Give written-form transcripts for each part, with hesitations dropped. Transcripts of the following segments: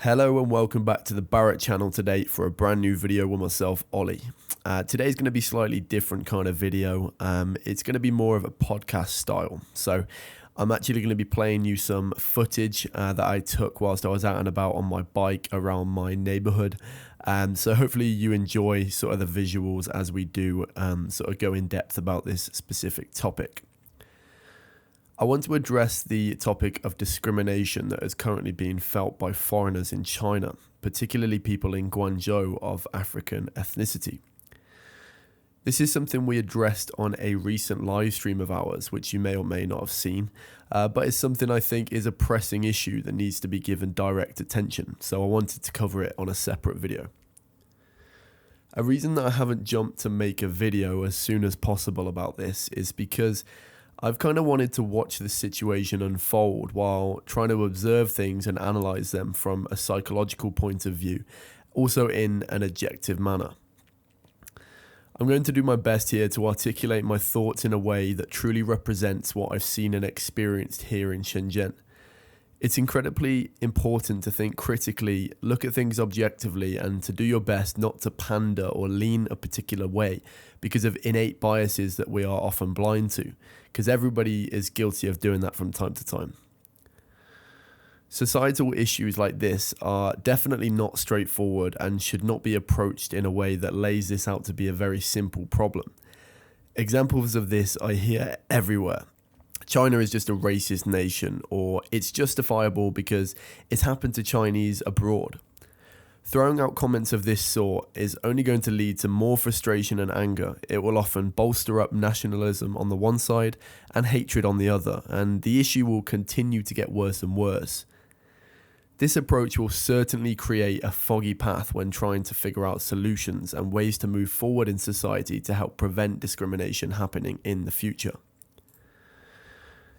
Hello and welcome back to the Barrett channel today for a brand new video with myself, Ollie. Today's going to be slightly different kind of video. It's going to be more of a podcast style. So I'm actually going to be playing you some footage that I took whilst I was out and about on my bike around my neighborhood. So hopefully you enjoy sort of the visuals as we do sort of go in depth about this specific topic. I want to address the topic of discrimination that is currently being felt by foreigners in China, particularly people in Guangzhou of African ethnicity. This is something we addressed on a recent live stream of ours, which you may or may not have seen, but it's something I think is a pressing issue that needs to be given direct attention, so I wanted to cover it on a separate video. A reason that I haven't jumped to make a video as soon as possible about this is because I've kind of wanted to watch the situation unfold while trying to observe things and analyze them from a psychological point of view, also in an objective manner. I'm going to do my best here to articulate my thoughts in a way that truly represents what I've seen and experienced here in Shenzhen. It's incredibly important to think critically, look at things objectively, and to do your best not to pander or lean a particular way because of innate biases that we are often blind to, because everybody is guilty of doing that from time to time. Societal issues like this are definitely not straightforward and should not be approached in a way that lays this out to be a very simple problem. Examples of this I hear everywhere. China is just a racist nation, or it's justifiable because it's happened to Chinese abroad. Throwing out comments of this sort is only going to lead to more frustration and anger. It will often bolster up nationalism on the one side and hatred on the other, and the issue will continue to get worse and worse. This approach will certainly create a foggy path when trying to figure out solutions and ways to move forward in society to help prevent discrimination happening in the future.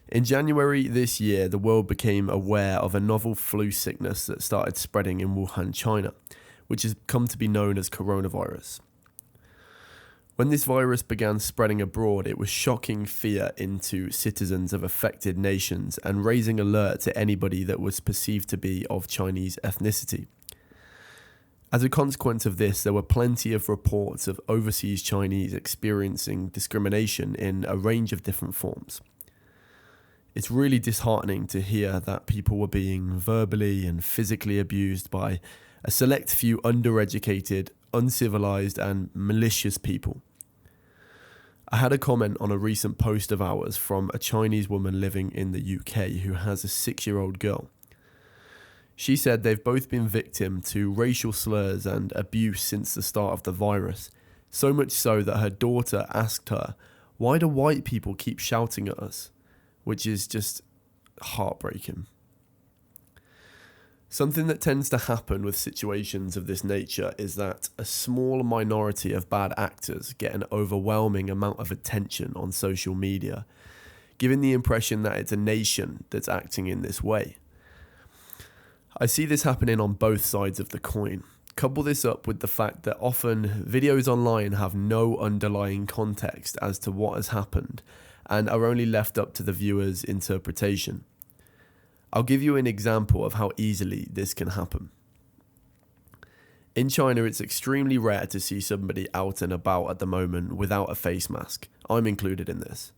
In January this year, the world became aware of a novel flu sickness that started spreading in Wuhan, China, which has come to be known as coronavirus. When this virus began spreading abroad, it was shocking fear into citizens of affected nations and raising alert to anybody that was perceived to be of Chinese ethnicity. As a consequence of this, there were plenty of reports of overseas Chinese experiencing discrimination in a range of different forms. It's really disheartening to hear that people were being verbally and physically abused by a select few undereducated, uncivilized, and malicious people. I had a comment on a recent post of ours from a Chinese woman living in the UK who has a 6-year-old girl. She said they've both been victim to racial slurs and abuse since the start of the virus, so much so that her daughter asked her, "Why do white people keep shouting at us?" Which is just heartbreaking. Something that tends to happen with situations of this nature is that a small minority of bad actors get an overwhelming amount of attention on social media, giving the impression that it's a nation that's acting in this way. I see this happening on both sides of the coin. Couple this up with the fact that often videos online have no underlying context as to what has happened and are only left up to the viewer's interpretation. I'll give you an example of how easily this can happen. In China, it's extremely rare to see somebody out and about at the moment without a face mask. I'm included in this.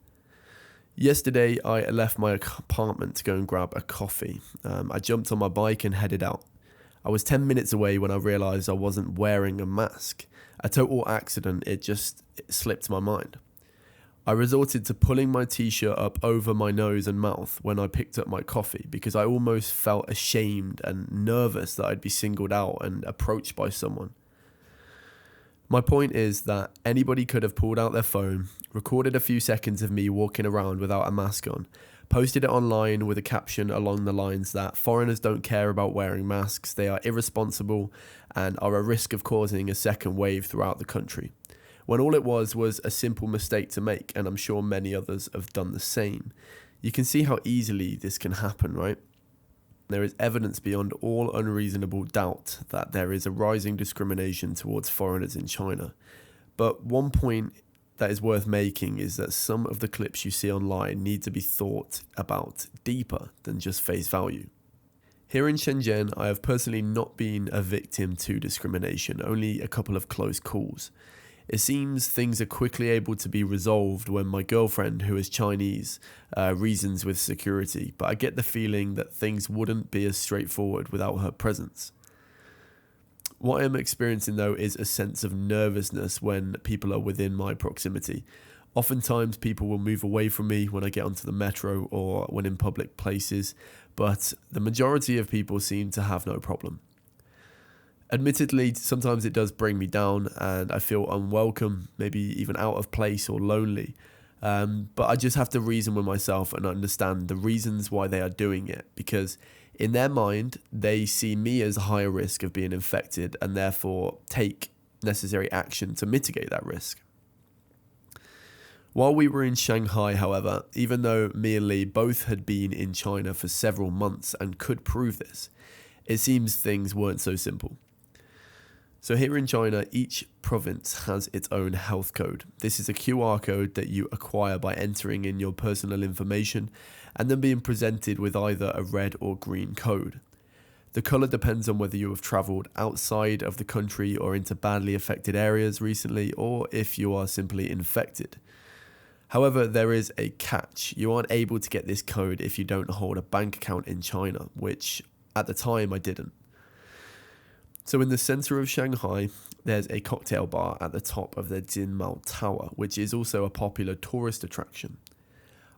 Yesterday, I left my apartment to go and grab a coffee. I jumped on my bike and headed out. I was 10 minutes away when I realised I wasn't wearing a mask. A total accident, it slipped my mind. I resorted to pulling my t-shirt up over my nose and mouth when I picked up my coffee because I almost felt ashamed and nervous that I'd be singled out and approached by someone. My point is that anybody could have pulled out their phone, recorded a few seconds of me walking around without a mask on, posted it online with a caption along the lines that foreigners don't care about wearing masks, they are irresponsible and are a risk of causing a second wave throughout the country. When all it was a simple mistake to make, and I'm sure many others have done the same. You can see how easily this can happen, right? There is evidence beyond all unreasonable doubt that there is a rising discrimination towards foreigners in China. But one point that is worth making is that some of the clips you see online need to be thought about deeper than just face value. Here in Shenzhen, I have personally not been a victim to discrimination, only a couple of close calls. It seems things are quickly able to be resolved when my girlfriend, who is Chinese, reasons with security, but I get the feeling that things wouldn't be as straightforward without her presence. What I am experiencing though is a sense of nervousness when people are within my proximity. Oftentimes people will move away from me when I get onto the metro or when in public places, but the majority of people seem to have no problem. Admittedly, sometimes it does bring me down and I feel unwelcome, maybe even out of place or lonely. But I just have to reason with myself and understand the reasons why they are doing it, because in their mind, they see me as a higher risk of being infected and therefore take necessary action to mitigate that risk. While we were in Shanghai, however, even though me and Lee both had been in China for several months and could prove this, it seems things weren't so simple. So here in China, each province has its own health code. This is a QR code that you acquire by entering in your personal information and then being presented with either a red or green code. The colour depends on whether you have travelled outside of the country or into badly affected areas recently, or if you are simply infected. However, there is a catch. You aren't able to get this code if you don't hold a bank account in China, which at the time I didn't. So in the centre of Shanghai, there's a cocktail bar at the top of the Jinmao Tower, which is also a popular tourist attraction.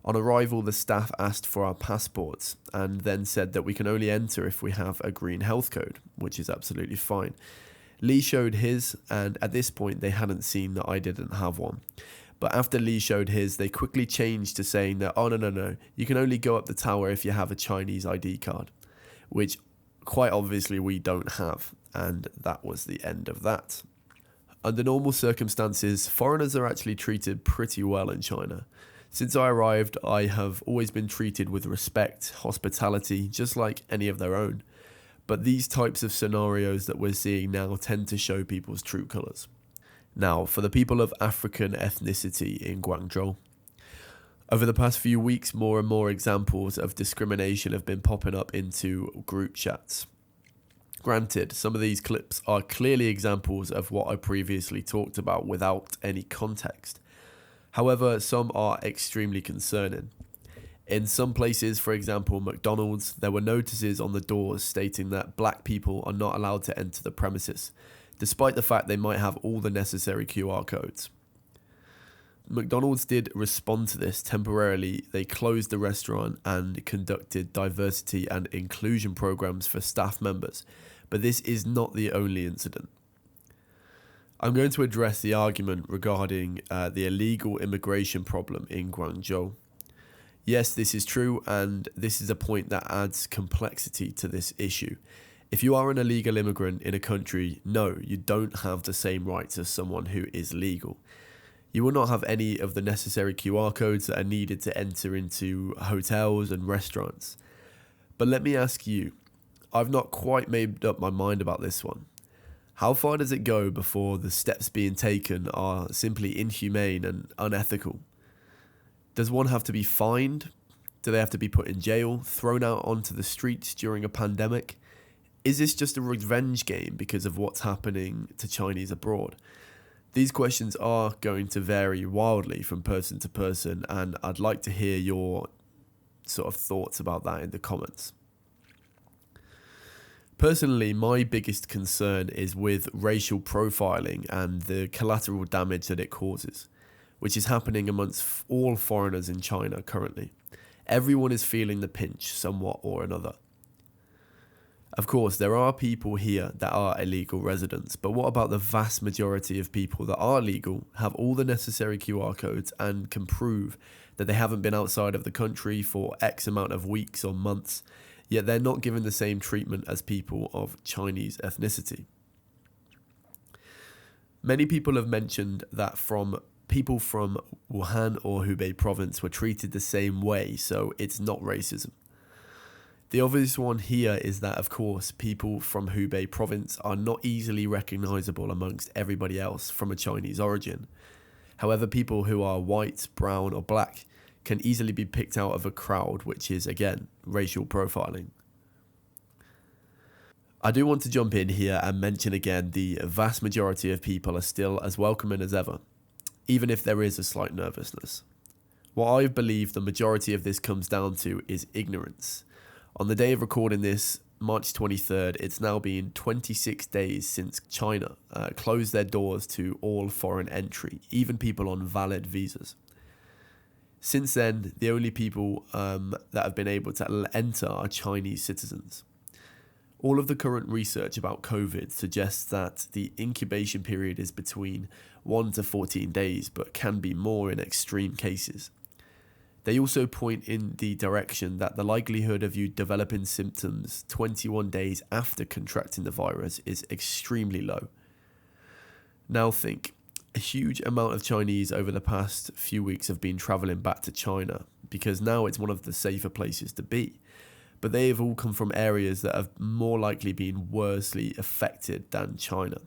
On arrival, the staff asked for our passports and then said that we can only enter if we have a green health code, which is absolutely fine. Lee showed his, and at this point they hadn't seen that I didn't have one. But after Lee showed his, they quickly changed to saying that, oh, no, you can only go up the tower if you have a Chinese ID card, which quite obviously we don't have, and that was the end of that. Under normal circumstances, foreigners are actually treated pretty well in China. Since I arrived, I have always been treated with respect, hospitality, just like any of their own. But these types of scenarios that we're seeing now tend to show people's true colours. Now, for the people of African ethnicity in Guangzhou, over the past few weeks, more and more examples of discrimination have been popping up into group chats. Granted, some of these clips are clearly examples of what I previously talked about without any context. However, some are extremely concerning. In some places, for example McDonald's, there were notices on the doors stating that black people are not allowed to enter the premises, despite the fact they might have all the necessary QR codes. McDonald's did respond to this temporarily. They closed the restaurant and conducted diversity and inclusion programs for staff members, but this is not the only incident. I'm going to address the argument regarding the illegal immigration problem in Guangzhou. Yes, this is true, and this is a point that adds complexity to this issue. If you are an illegal immigrant in a country, no, you don't have the same rights as someone who is legal. You will not have any of the necessary QR codes that are needed to enter into hotels and restaurants. But let me ask you, I've not quite made up my mind about this one. How far does it go before the steps being taken are simply inhumane and unethical? Does one have to be fined? Do they have to be put in jail, thrown out onto the streets during a pandemic? Is this just a revenge game because of what's happening to Chinese abroad? These questions are going to vary wildly from person to person, and I'd like to hear your sort of thoughts about that in the comments. Personally, my biggest concern is with racial profiling and the collateral damage that it causes, which is happening amongst all foreigners in China currently. Everyone is feeling the pinch somewhat or another. Of course, there are people here that are illegal residents, but what about the vast majority of people that are legal, have all the necessary QR codes, and can prove that they haven't been outside of the country for X amount of weeks or months, yet they're not given the same treatment as people of Chinese ethnicity? Many people have mentioned that people from Wuhan or Hubei province were treated the same way, so it's not racism. The obvious one here is that, of course, people from Hubei province are not easily recognizable amongst everybody else from a Chinese origin. However, people who are white, brown, or black can easily be picked out of a crowd, which is, again, racial profiling. I do want to jump in here and mention again the vast majority of people are still as welcoming as ever, even if there is a slight nervousness. What I believe the majority of this comes down to is ignorance. On the day of recording this, March 23rd, it's now been 26 days since China closed their doors to all foreign entry, even people on valid visas. Since then, the only people that have been able to enter are Chinese citizens. All of the current research about COVID suggests that the incubation period is between 1 to 14 days, but can be more in extreme cases. They also point in the direction that the likelihood of you developing symptoms 21 days after contracting the virus is extremely low. Now think, a huge amount of Chinese over the past few weeks have been travelling back to China because now it's one of the safer places to be. But they have all come from areas that have more likely been worsely affected than China.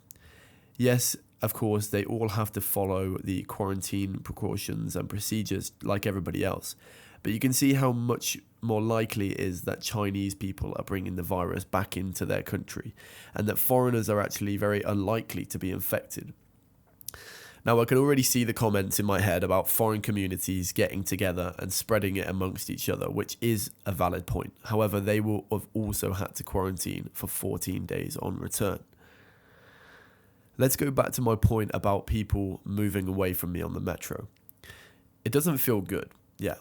Yes, of course, they all have to follow the quarantine precautions and procedures like everybody else. But you can see how much more likely it is that Chinese people are bringing the virus back into their country and that foreigners are actually very unlikely to be infected. Now, I can already see the comments in my head about foreign communities getting together and spreading it amongst each other, which is a valid point. However, they will have also had to quarantine for 14 days on return. Let's go back to my point about people moving away from me on the metro. It doesn't feel good, yeah.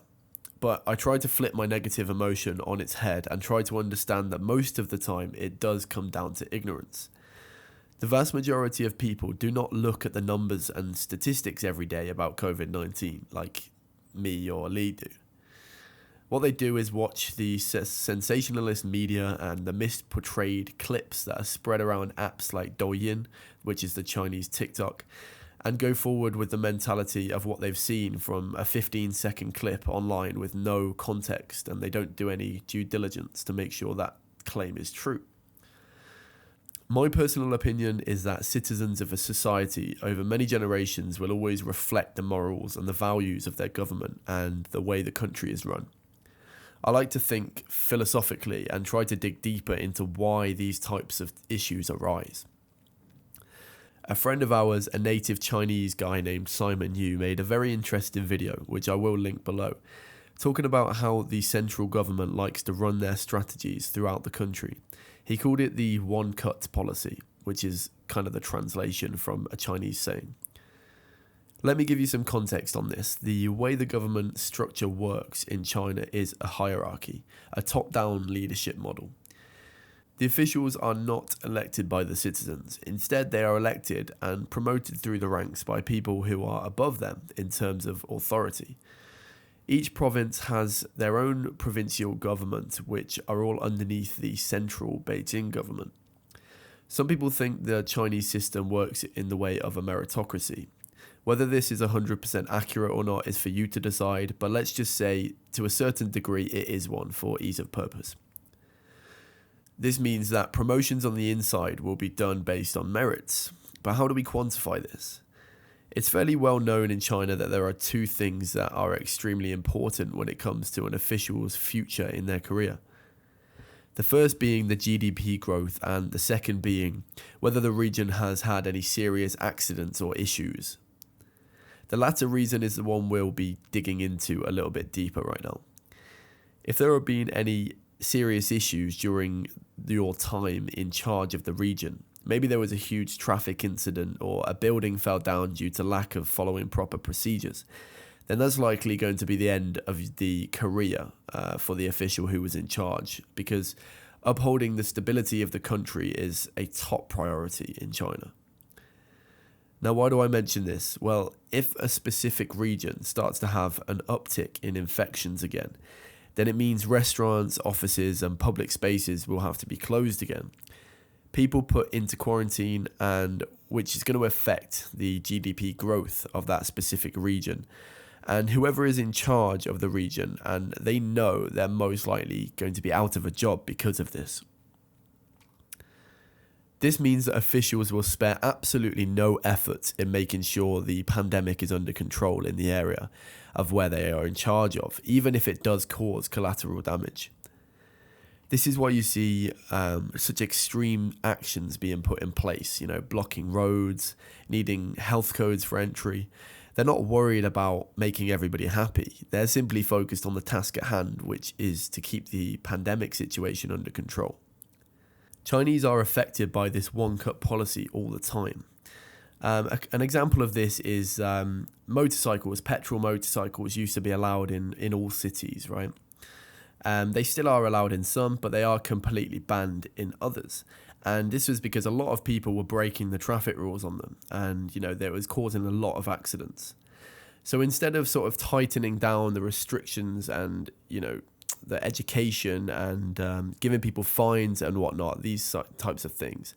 But I try to flip my negative emotion on its head and try to understand that most of the time it does come down to ignorance. The vast majority of people do not look at the numbers and statistics every day about COVID-19 like me or Lee do. What they do is watch the sensationalist media and the misportrayed clips that are spread around apps like Douyin, which is the Chinese TikTok, and go forward with the mentality of what they've seen from a 15-second clip online with no context, and they don't do any due diligence to make sure that claim is true. My personal opinion is that citizens of a society over many generations will always reflect the morals and the values of their government and the way the country is run. I like to think philosophically and try to dig deeper into why these types of issues arise. A friend of ours, a native Chinese guy named Simon Yu, made a very interesting video, which I will link below, talking about how the central government likes to run their strategies throughout the country. He called it the one-cut policy, which is kind of the translation from a Chinese saying. Let me give you some context on this. The way the government structure works in China is a hierarchy, a top-down leadership model. The officials are not elected by the citizens. Instead, they are elected and promoted through the ranks by people who are above them in terms of authority. Each province has their own provincial government, which are all underneath the central Beijing government. Some people think the Chinese system works in the way of a meritocracy. Whether this is 100% accurate or not is for you to decide, but let's just say to a certain degree it is one for ease of purpose. This means that promotions on the inside will be done based on merits. But how do we quantify this? It's fairly well known in China that there are two things that are extremely important when it comes to an official's future in their career. The first being the GDP growth, and the second being whether the region has had any serious accidents or issues. The latter reason is the one we'll be digging into a little bit deeper right now. If there have been any serious issues during your time in charge of the region, maybe there was a huge traffic incident or a building fell down due to lack of following proper procedures, then that's likely going to be the end of the career for the official who was in charge, because upholding the stability of the country is a top priority in China. Now, why do I mention this? Well, if a specific region starts to have an uptick in infections again, then it means restaurants, offices, and public spaces will have to be closed again. People put into quarantine, and which is going to affect the GDP growth of that specific region. And whoever is in charge of the region, and they know they're most likely going to be out of a job because of this. This means that officials will spare absolutely no effort in making sure the pandemic is under control in the area of where they are in charge of, even if it does cause collateral damage. This is why you see such extreme actions being put in place, blocking roads, needing health codes for entry. They're not worried about making everybody happy. They're simply focused on the task at hand, which is to keep the pandemic situation under control. Chinese are affected by this one-cut policy all the time. An example of this is motorcycles. Petrol motorcycles used to be allowed in all cities, right? They still are allowed in some, but they are completely banned in others. And this was because a lot of people were breaking the traffic rules on them, and that was causing a lot of accidents. So instead of sort of tightening down the restrictions and the education and giving people fines and whatnot, these types of things,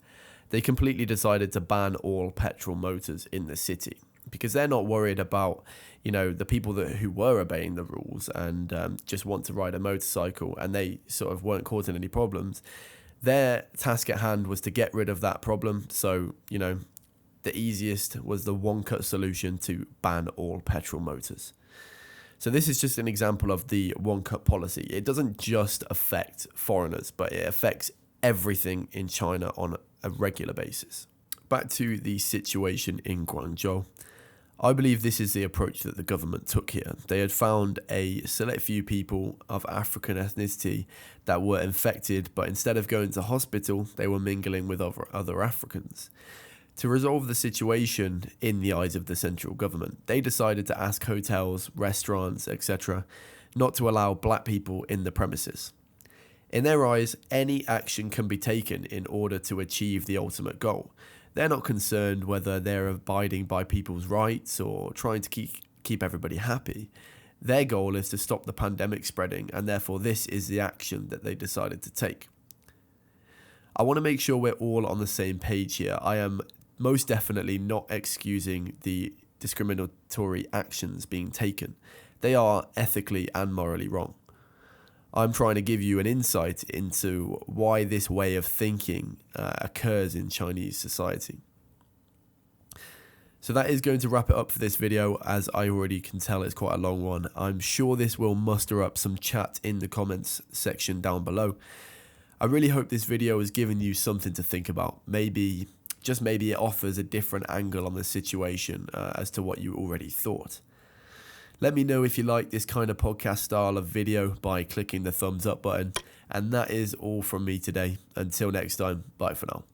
they completely decided to ban all petrol motors in the city, because they're not worried about the people who were obeying the rules and just want to ride a motorcycle, and they sort of weren't causing any problems. Their task at hand was to get rid of that problem. So the easiest was the one-cut solution to ban all petrol motors. So this is just an example of the one-cut policy. It doesn't just affect foreigners, but it affects everything in China on a regular basis. Back to the situation in Guangzhou. I believe this is the approach that the government took here. They had found a select few people of African ethnicity that were infected, but instead of going to hospital, they were mingling with other Africans. To resolve the situation in the eyes of the central government, they decided to ask hotels, restaurants, etc., not to allow black people in the premises. In their eyes, any action can be taken in order to achieve the ultimate goal. They're not concerned whether they're abiding by people's rights or trying to keep everybody happy. Their goal is to stop the pandemic spreading, and therefore this is the action that they decided to take. I want to make sure we're all on the same page here. I am most definitely not excusing the discriminatory actions being taken. They are ethically and morally wrong. I'm trying to give you an insight into why this way of thinking occurs in Chinese society. So that is going to wrap it up for this video. As I already can tell, it's quite a long one. I'm sure this will muster up some chat in the comments section down below. I really hope this video has given you something to think about. Maybe, just maybe, it offers a different angle on the situation as to what you already thought. Let me know if you like this kind of podcast style of video by clicking the thumbs up button. And that is all from me today. Until next time, bye for now.